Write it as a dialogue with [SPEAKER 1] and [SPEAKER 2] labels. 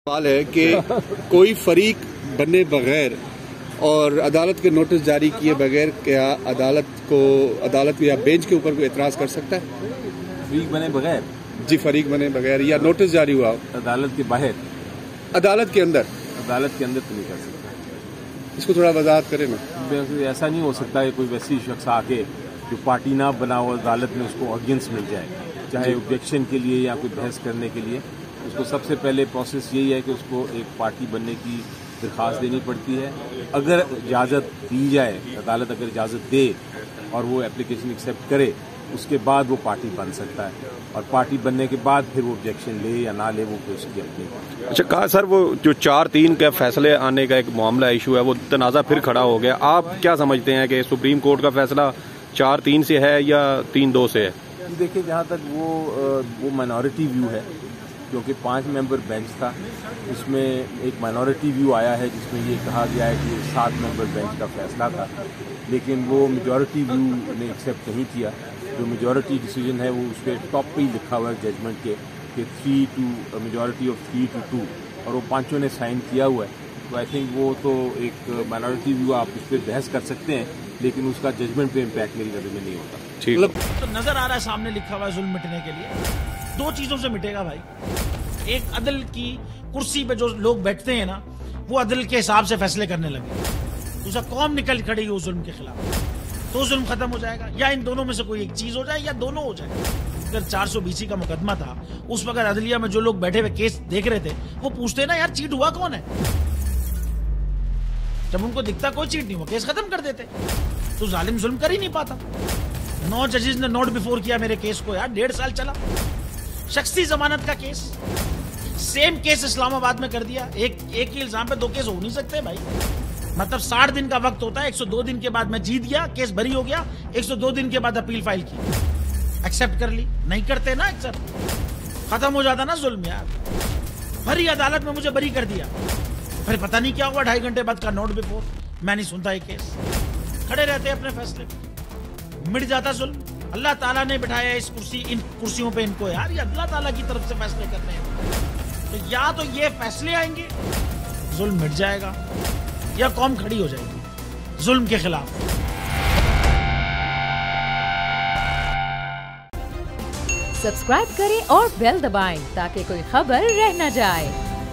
[SPEAKER 1] सवाल है कि कोई फरीक बने बगैर और अदालत के नोटिस जारी किए बगैर क्या अदालत या बेंच के ऊपर कोई एतराज कर सकता है?
[SPEAKER 2] फरीक बने बगैर? जी,
[SPEAKER 1] फरीक बने बगैर या नोटिस जारी हुआ
[SPEAKER 2] अदालत के बाहर,
[SPEAKER 1] अदालत के अंदर
[SPEAKER 2] तो नहीं कर सकता।
[SPEAKER 1] इसको थोड़ा वजाहत करें ना।
[SPEAKER 2] ऐसा नहीं हो सकता है कोई वैसी शख्स आके जो पार्टी ना बना हो अदालत में उसको ऑडियंस मिल जाए, चाहे ऑब्जेक्शन के लिए या कोई बहस करने के लिए। उसको सबसे पहले प्रोसेस यही है कि उसको एक पार्टी बनने की दरख्वास्त देनी पड़ती है। अगर इजाज़त दी जाए, अदालत अगर इजाज़त दे और वो एप्लीकेशन एक्सेप्ट करे, उसके बाद वो पार्टी बन सकता है। और पार्टी बनने के बाद फिर वो ऑब्जेक्शन ले या ना ले, वो फिर उसकी अपनी।
[SPEAKER 3] अच्छा, कहा सर वो जो 4-3 के फैसले आने का एक मामला इशू है, वो तनाज़ा फिर खड़ा हो गया। आप क्या समझते हैं कि सुप्रीम कोर्ट का फैसला 4-3 से है या 3-2 से है?
[SPEAKER 2] देखिए, जहाँ तक वो माइनॉरिटी व्यू है, क्योंकि 5 मेंबर बेंच था, उसमें एक माइनॉरिटी व्यू आया है जिसमें ये कहा गया है कि 7 मेंबर बेंच का फैसला था, लेकिन वो मेजॉरिटी व्यू ने एक्सेप्ट नहीं किया। जो मेजॉरिटी डिसीजन है वो उसके टॉप पे ही लिखा हुआ है जजमेंट के कि मेजॉरिटी ऑफ 3 to 2, और वो 5 ने साइन किया हुआ है। तो आई थिंक वो तो एक माइनॉरिटी व्यू, आप उस पर बहस कर सकते हैं, लेकिन उसका जजमेंट पे इम्पैक्ट मेरी नजर में नहीं होता।
[SPEAKER 3] ठीक,
[SPEAKER 4] तो नजर आ रहा है सामने लिखा हुआ है जुल्म मिटने के लिए 2 चीजों से मिटेगा भाई। एक, अदल की कुर्सी पे जो लोग बैठते हैं ना, वो अदल के हिसाब से फैसले करने लगे। दूसरा, कौम निकल खड़ी उस जुल्म के खिलाफ, तो जुल्म खत्म हो जाएगा। या इन दोनों में से कोई एक चीज हो जाए या दोनों हो जाए। अगर 420 का मुकदमा था, उस वक्त अदलिया में जो लोग बैठे हुए केस देख रहे थे, वो पूछते ना यार चीट हुआ कौन है। जब उनको दिखता कोई चीट नहीं हुआ, केस खत्म कर देते। तो जालिम जुल्म कर ही नहीं पाता। 9 जजेस ने नोट बिफोर किया मेरे केस को यार, 1.5 साल चला। शख्सी जमानत का केस, सेम केस इस्लामाबाद में कर दिया। एक ही इल्जाम पे 2 केस हो नहीं सकते भाई। मतलब 60 दिन का वक्त होता है, 102 दिन के बाद मैं जीत गया, केस बरी हो गया, 102 दिन के बाद अपील फाइल की, एक्सेप्ट कर ली। नहीं करते ना एक्सेप्ट, खत्म हो जाता ना जुल्म यार। भरी अदालत में मुझे बरी कर दिया, फिर पता नहीं क्या हुआ, 2.5 घंटे बाद का नोट बिफोर, मैं नहीं सुनता ये केस। खड़े रहते अपने फैसले पे, मिट जाता जुल्म। अल्लाह ताला ने बिठाया इन कुर्सियों पे इनको यार, ये अल्लाह ताला की तरफ से फैसले करने हैं। तो या तो ये फैसले आएंगे, जुल्म मिट जाएगा, या कौम खड़ी हो जाएगी जुल्म के खिलाफ।
[SPEAKER 5] सब्सक्राइब करें और बेल दबाएं ताकि कोई खबर रह न जाए।